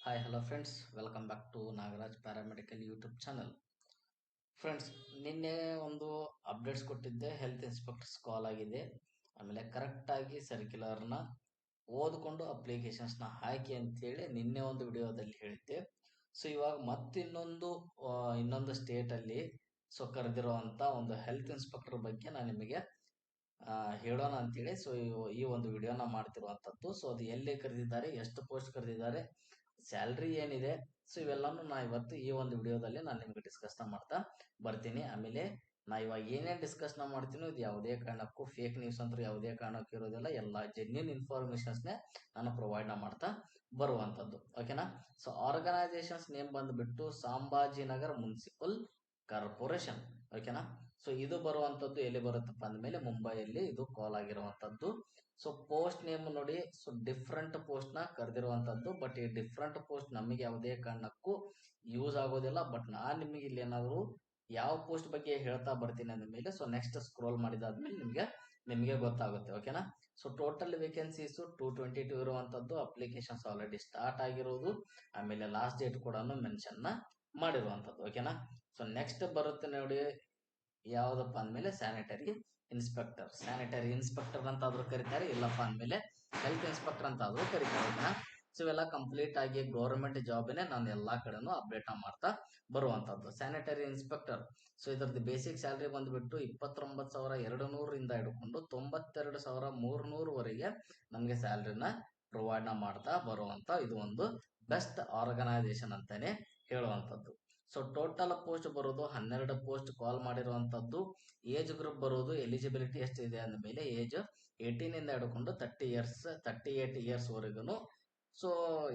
Hi hello friends, welcome back to Nagaraj paramedical YouTube channel. Friends, ನಿನ್ನೆ ಒಂದು updates ಕೊಟ್ಟಿದ್ದೆ. Health inspectors ಕಾಲ್ ಆಗಿದೆ. ಆಮೇಲೆ ಕರೆಕ್ಟಾಗಿ ಸರ್ಕ್ಯುಲರ್ನ ಓದ್ಕೊಂಡು ಅಪ್ಲಿಕೇಶನ್ಸ್ನ ಹಾಕಿ ಅಂತೇಳಿ ನಿನ್ನೆ ಒಂದು ವಿಡಿಯೋದಲ್ಲಿ ಹೇಳಿದ್ದೆ. ಸೊ ಇವಾಗ ಇನ್ನೊಂದು ಸ್ಟೇಟಲ್ಲಿ ಕರೆದಿರುವಂಥ ಒಂದು ಹೆಲ್ತ್ ಇನ್ಸ್ಪೆಕ್ಟರ್ ಬಗ್ಗೆ ನಾನು ನಿಮಗೆ ಹೇಳೋಣ ಅಂತೇಳಿ ಈ ಒಂದು ವಿಡಿಯೋನ ಮಾಡ್ತಿರುವಂಥದ್ದು. ಸೊ ಅದು ಎಲ್ಲಿ ಕರೆದಿದ್ದಾರೆ, ಎಷ್ಟು ಪೋಸ್ಟ್ ಕರೆದಿದ್ದಾರೆ, ಸ್ಯಾಲ್ರಿ ಏನಿದೆ, ಸೊ ಇವೆಲ್ಲಾನು ನಾ ಇವತ್ತು ಈ ಒಂದು ವಿಡಿಯೋದಲ್ಲಿ ನಾನು ನಿಮ್ಗೆ ಡಿಸ್ಕಸ್ನ ಮಾಡ್ತಾ ಬರ್ತೀನಿ. ಆಮೇಲೆ ನಾ ಇವಾಗ ಏನೇನು ಡಿಸ್ಕಸ್ನ ಮಾಡ್ತೀನೋ ಇದು ಯಾವುದೇ ಕಾರಣಕ್ಕೂ ಫೇಕ್ ನ್ಯೂಸ್ ಅಂತ ಯಾವುದೇ ಕಾರಣಕ್ಕೂ ಇರೋದಿಲ್ಲ. ಎಲ್ಲ ಜೆನ್ಯೂನ್ ಇನ್ಫಾರ್ಮೇಶನ್ಸ್ನೇ ನಾನು ಪ್ರೊವೈಡ್ನ ಮಾಡ್ತಾ ಬರುವಂಥದ್ದು. ಓಕೆನಾ. ಸೊ ಆರ್ಗನೈಸೇಷನ್ಸ್ ನೇಮ್ ಬಂದ್ಬಿಟ್ಟು ಸಂಭಾಜಿನಗರ್ ಮುನ್ಸಿಪಲ್ ಕಾರ್ಪೊರೇಷನ್. ಓಕೆನಾ. ಸೊ ಇದು ಬರುವಂತದ್ದು ಎಲ್ಲಿ ಬರುತ್ತಪ್ಪ ಅಂದಮೇಲೆ ಮುಂಬೈಯಲ್ಲಿ ಇದು ಕಾಲ್ ಆಗಿರುವಂತದ್ದು. ಸೊ ಪೋಸ್ಟ್ ನೇಮ್ ನೋಡಿ, ಸೊ ಡಿಫ್ರೆಂಟ್ ಪೋಸ್ಟ್ ನ ಕರೆದಿರುವಂತದ್ದು. ಬಟ್ ಈ ಡಿಫ್ರೆಂಟ್ ಪೋಸ್ಟ್ ನಮಗೆ ಯಾವುದೇ ಕಾರಣಕ್ಕೂ ಯೂಸ್ ಆಗೋದಿಲ್ಲ. ಬಟ್ ನಾನ್ ನಿಮಗೆ ಇಲ್ಲಿ ಏನಾದ್ರು ಯಾವ ಪೋಸ್ಟ್ ಬಗ್ಗೆ ಹೇಳ್ತಾ ಬರ್ತೀನಿ ಅಂದ್ಮೇಲೆ ಸೊ ನೆಕ್ಸ್ಟ್ ಸ್ಕ್ರೋಲ್ ಮಾಡಿದಾದ್ಮೇಲೆ ನಿಮಗೆ ಗೊತ್ತಾಗುತ್ತೆ. ಓಕೆನಾ. ಸೊ ಟೋಟಲ್ ವೇಕೆನ್ಸೀಸ್ 222 ಇರುವಂತದ್ದು. ಅಪ್ಲಿಕೇಶನ್ಸ್ ಆಲ್ರೆಡಿ ಸ್ಟಾರ್ಟ್ ಆಗಿರೋದು. ಆಮೇಲೆ ಲಾಸ್ಟ್ ಡೇಟ್ ಕೂಡ ಮೆನ್ಷನ್ ಮಾಡಿರುವಂತದ್ದು. ಓಕೆನಾ. ಸೊ ನೆಕ್ಸ್ಟ್ ಬರುತ್ತೆ ನೋಡಿ, ಯಾವ್ದಪ್ಪ ಅಂದ್ಮೇಲೆ ಸ್ಯಾನಿಟರಿ ಇನ್ಸ್ಪೆಕ್ಟರ್ ಅಂತ ಆದ್ರೂ ಕರೀತಾರೆ, ಇಲ್ಲಪ್ಪ ಅಂದ್ಮೇಲೆ ಹೆಲ್ತ್ ಇನ್ಸ್ಪೆಕ್ಟರ್ ಅಂತ ಆದ್ರೂ ಕರೀತಾರೆ. ಓಕೆನಾ. ಸೊ ಇವೆಲ್ಲ ಕಂಪ್ಲೀಟ್ ಆಗಿ ಗೌರ್ಮೆಂಟ್ ಜಾಬ್ನೇ ನಾನು ಎಲ್ಲಾ ಕಡೆನೂ ಅಪ್ಡೇಟ್ ಮಾಡ್ತಾ ಬರುವಂತದ್ದು. ಸ್ಯಾನಿಟರಿ ಇನ್ಸ್ಪೆಕ್ಟರ್, ಸೊ ಇದ್ರದ್ದು ಬೇಸಿಕ್ ಸ್ಯಾಲರಿ ಬಂದ್ಬಿಟ್ಟು 29,200 ಹಿಡ್ಕೊಂಡು 92,300 ವರೆಗೆ ನಮ್ಗೆ ಸ್ಯಾಲರಿನ ಪ್ರೊವೈಡ್ ಮಾಡ್ತಾ ಬರುವಂತ ಇದು ಒಂದು ಬೆಸ್ಟ್ ಆರ್ಗನೈಸೇಷನ್ ಅಂತಾನೆ ಹೇಳುವಂತದ್ದು. ಸೊ ಟೋಟಲ್ ಪೋಸ್ಟ್ ಬರೋದು 12 ಪೋಸ್ಟ್ ಕಾಲ್ ಮಾಡಿರುವಂತದ್ದು. ಏಜ್ ಗ್ರೂಪ್ ಬರೋದು ಎಲಿಜಿಬಿಲಿಟಿ ಎಷ್ಟಿದೆ ಅಂದ ಮೇಲೆ ಏಜ್ 18 ಇಂದ ಹಿಡ್ಕೊಂಡು 38 ಇಯರ್ಸ್ ವರೆಗೂ ಸೊ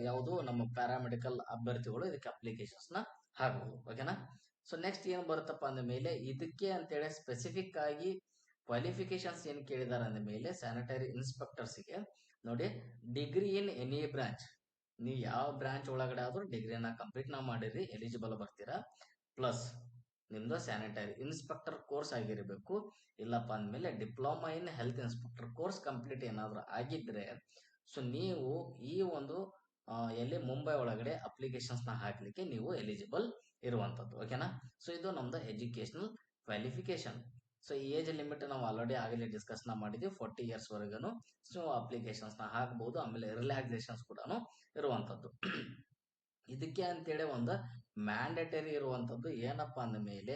ಯಾವುದು ನಮ್ಮ ಪ್ಯಾರಾಮೆಡಿಕಲ್ ಅಭ್ಯರ್ಥಿಗಳು ಇದಕ್ಕೆ ಅಪ್ಲಿಕೇಶನ್ಸ್ ನ ಹಾಕಬಹುದು. ಓಕೆನಾ. ಸೊ ನೆಕ್ಸ್ಟ್ ಏನ್ ಬರುತ್ತಪ್ಪ ಅಂದ ಮೇಲೆ ಇದಕ್ಕೆ ಅಂತೇಳಿ ಸ್ಪೆಸಿಫಿಕ್ ಆಗಿ ಕ್ವಾಲಿಫಿಕೇಶನ್ಸ್ ಏನ್ ಕೇಳಿದಾರೆ ಅಂದ ಮೇಲೆ ಸ್ಯಾನಿಟರಿ ಇನ್ಸ್ಪೆಕ್ಟರ್ಸ್ಗೆ ನೋಡಿ, ಡಿಗ್ರಿ ಇನ್ ಎನಿ ಬ್ರಾಂಚ್, ನೀವು ಯಾವ ಬ್ರಾಂಚ್ ಒಳಗಡೆ ಆದ್ರೂ ಡಿಗ್ರಿನ ಕಂಪ್ಲೀಟ್ ಮಾಡಿರಿ, ಎಲಿಜಿಬಲ್ ಬರ್ತೀರಾ. ಪ್ಲಸ್ ನಿಮ್ದು ಸ್ಯಾನಿಟರಿ ಇನ್ಸ್ಪೆಕ್ಟರ್ ಕೋರ್ಸ್ ಆಗಿರಬೇಕು. ಇಲ್ಲಪ್ಪ ಅಂದ್ಮೇಲೆ diploma in health inspector course complete ಏನಾದ್ರು ಆಗಿದ್ರೆ ಸೊ ನೀವು ಈ ಒಂದು ಎಲ್ಲಿ ಮುಂಬೈ ಒಳಗಡೆ ಅಪ್ಲಿಕೇಶನ್ಸ್ ನ ಹಾಕ್ಲಿಕ್ಕೆ ನೀವು ಎಲಿಜಿಬಲ್ ಇರುವಂತದ್ದು. ಓಕೆನಾ. ಸೊ ಇದು ನಮ್ದು educational qualification. So age limit ನಾವು ಆಲ್ರೆಡಿ ಆಗಲೇ ಡಿಸ್ಕಸ್ ಮಾಡಿದ್ವಿ, 40 ಇಯರ್ಸ್ ವರೆಗೂ ಸೊ ಅಪ್ಲಿಕೇಶನ್ಸ್ ನ ಹಾಕಬಹುದು. ಆಮೇಲೆ ರಿಲ್ಯಾಕ್ಸೇಷನ್ಸ್ ಕೂಡ ಇರುವಂತದ್ದು. ಇದಕ್ಕೆ ಅಂತೇಳಿ ಒಂದು ಮ್ಯಾಂಡೇಟರಿ ಇರುವಂತದ್ದು ಏನಪ್ಪಾ ಅಂದ ಮೇಲೆ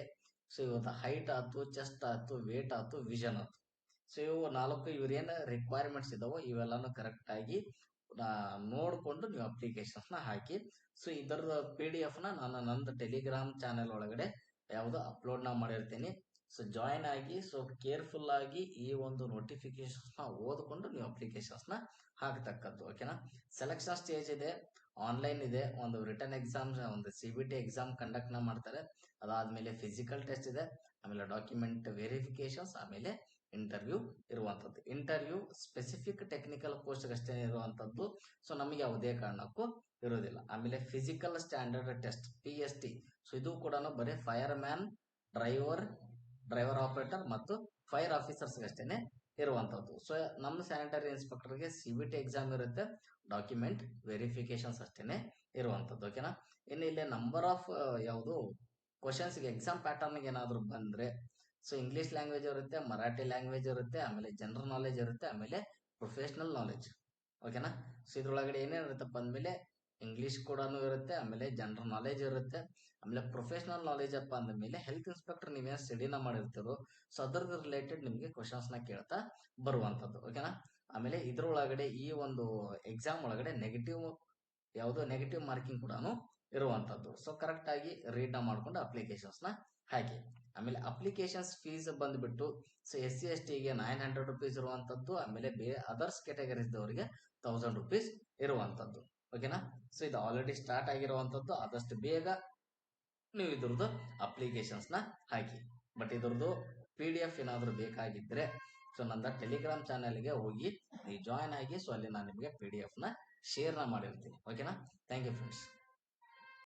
ಸೊ ಇವತ್ತು ಹೈಟ್ ಆಯ್ತು, ಚೆಸ್ಟ್ ಆಯ್ತು, ವೇಟ್ ಆಯ್ತು, ವಿಷನ್ ಆಯ್ತು. ಸೊ ಇವು 4 ಇವ್ರೇನು ರಿಕ್ವೈರ್ಮೆಂಟ್ಸ್ ಇದಾವೋ ಇವೆಲ್ಲಾನು ಕರೆಕ್ಟ್ ಆಗಿ ನೋಡ್ಕೊಂಡು ನೀವು ಅಪ್ಲಿಕೇಶನ್ಸ್ ನ ಹಾಕಿ. ಸೊ ಇದರ PDF ನ ನಾನು ನಂದು ಟೆಲಿಗ್ರಾಮ್ ಚಾನೆಲ್ ಒಳಗಡೆ ಯಾವುದು ಅಪ್ಲೋಡ್ ಮಾಡಿರ್ತೀನಿ. ಸೊ ಜಾಯಿನ್ ಆಗಿ ಸೊ ಕೇರ್ಫುಲ್ ಆಗಿ ಈ ಒಂದು ನೋಟಿಫಿಕೇಶನ್ಸ್ ನ ಓದ್ಕೊಂಡು ನೀವು ಅಪ್ಲಿಕೇಶನ್ಸ್ ನ ಹಾಕ್ತಕ್ಕದ್ದು. ಓಕೆನಾ. ಸೆಲೆಕ್ಷನ್ ಸ್ಟೇಜ್ ಇದೆ, ಆನ್ಲೈನ್ ಇದೆ, ಒಂದು ರಿಟರ್ನ್ ಎಕ್ಸಾಮ್, ಒಂದು CBT ಎಕ್ಸಾಮ್ ಕಂಡಕ್ಟ್ ಮಾಡ್ತಾರೆ. ಅದಾದ್ಮೇಲೆ ಫಿಸಿಕಲ್ ಟೆಸ್ಟ್ ಇದೆ, ಆಮೇಲೆ ಡಾಕ್ಯುಮೆಂಟ್ ವೆರಿಫಿಕೇಶನ್ಸ್, ಆಮೇಲೆ ಇಂಟರ್ವ್ಯೂ ಇರುವಂತದ್ದು. ಇಂಟರ್ವ್ಯೂ ಸ್ಪೆಸಿಫಿಕ್ ಟೆಕ್ನಿಕಲ್ ಪೋಸ್ಟ್ ಅಷ್ಟೇ ಇರುವಂತದ್ದು. ಸೊ ನಮಗೆ ಯಾವುದೇ ಕಾರಣಕ್ಕೂ ಇರೋದಿಲ್ಲ. ಆಮೇಲೆ physical standard test PST, so ಇದು ಕೂಡ ಬರೀ ಫೈರ್ ಮ್ಯಾನ್, ಡ್ರೈವರ್ ಆಪರೇಟರ್ ಮತ್ತು ಫೈರ್ ಆಫೀಸರ್ಸ್ ಅಷ್ಟೇನೆ ಇರುವಂತದ್ದು. ಸೊ ನಮ್ಮ ಸ್ಯಾನಿಟರಿ ಇನ್ಸ್ಪೆಕ್ಟರ್ಗೆ CBT ಎಕ್ಸಾಮ್ ಇರುತ್ತೆ, ಡಾಕ್ಯುಮೆಂಟ್ ವೆರಿಫಿಕೇಶನ್ಸ್ ಅಷ್ಟೇನೆ ಇರುವಂತದ್ದು. ಓಕೆನಾ. ಇನ್ನು ಇಲ್ಲಿ ನಂಬರ್ ಆಫ್ ಯಾವುದು ಕ್ವಶನ್ಸ್ಗೆ ಎಕ್ಸಾಮ್ ಪ್ಯಾಟರ್ನ್ ಏನಾದ್ರು ಬಂದ್ರೆ ಸೊ ಇಂಗ್ಲಿಷ್ ಲ್ಯಾಂಗ್ವೇಜ್ ಇರುತ್ತೆ, ಮರಾಠಿ ಲ್ಯಾಂಗ್ವೇಜ್ ಇರುತ್ತೆ, ಆಮೇಲೆ ಜನರಲ್ ನಾಲೆಜ್ ಇರುತ್ತೆ, ಆಮೇಲೆ ಪ್ರೊಫೆಷನಲ್ ನಾಲೆಜ್. ಓಕೆನಾ. ಸೊ ಇದ್ರೊಳಗಡೆ ಏನೇನಿರುತ್ತಪ್ಪ ಅಂದ್ಮೇಲೆ ಇಂಗ್ಲಿಷ್ ಕೂಡ ಇರುತ್ತೆ, ಆಮೇಲೆ ಜನರಲ್ ನಾಲೆಜ್ ಇರುತ್ತೆ, ಆಮೇಲೆ ಪ್ರೊಫೆಷನಲ್ ನಾಲೆಜ್ ಅಪ್ಪ ಅಂದ್ಮೇಲೆ ಹೆಲ್ತ್ ಇನ್ಸ್ಪೆಕ್ಟರ್ ನೀವೇನು ಸ್ಟಡಿನ ಮಾಡಿರ್ತೀರೋ ಸೊ ಅದ್ರದ್ದು ರಿಲೇಟೆಡ್ ನಿಮಗೆ ಕ್ವಶನ್ಸ್ ನ ಕೇಳ್ತಾ ಬರುವಂತದ್ದು. ಓಕೆನಾ. ಆಮೇಲೆ ಇದ್ರೊಳಗಡೆ ಈ ಒಂದು ಎಕ್ಸಾಮ್ ಒಳಗಡೆ ನೆಗೆಟಿವ್ ಮಾರ್ಕಿಂಗ್ ಕೂಡ ಇರುವಂತದ್ದು. ಸೊ ಕರೆಕ್ಟ್ ಆಗಿ ರೀಡ್ ಮಾಡ್ಕೊಂಡು ಅಪ್ಲಿಕೇಶನ್ಸ್ ನ ಹಾಕಿ. ಆಮೇಲೆ ಅಪ್ಲಿಕೇಶನ್ಸ್ ಫೀಸ್ ಬಂದ್ಬಿಟ್ಟು ಸೊ SC ST ಗೆ 900 rupees ಇರುವಂತದ್ದು, ಆಮೇಲೆ ಬೇರೆ ಅದರ್ಸ್ ಕ್ಯಾಟಗರೀಸ್ ದವರಿಗೆ 1000 rupees ಇರುವಂತದ್ದು. ಓಕೆನಾ. ಸೊ ಇದು ಆಲ್ರೆಡಿ ಸ್ಟಾರ್ಟ್ ಆಗಿರುವಂತದ್ದು. ಆದಷ್ಟು ಬೇಗ ನೀವು ಇದ್ರದ್ದು ಅಪ್ಲಿಕೇಶನ್ಸ್ ನ ಹಾಕಿ. ಬಟ್ ಇದ್ರದ್ದು PDF ಏನಾದ್ರು ಬೇಕಾಗಿದ್ರೆ ಸೊ ನನ್ನ ಟೆಲಿಗ್ರಾಮ್ ಚಾನೆಲ್ಗೆ ಹೋಗಿ ನೀವು ಜಾಯಿನ್ ಆಗಿ. ಸೊ ಅಲ್ಲಿ ನಾನು ನಿಮಗೆ PDF ನ ಶೇರ್ ಮಾಡಿರ್ತೀನಿ. ಓಕೆನಾ. Thank you friends.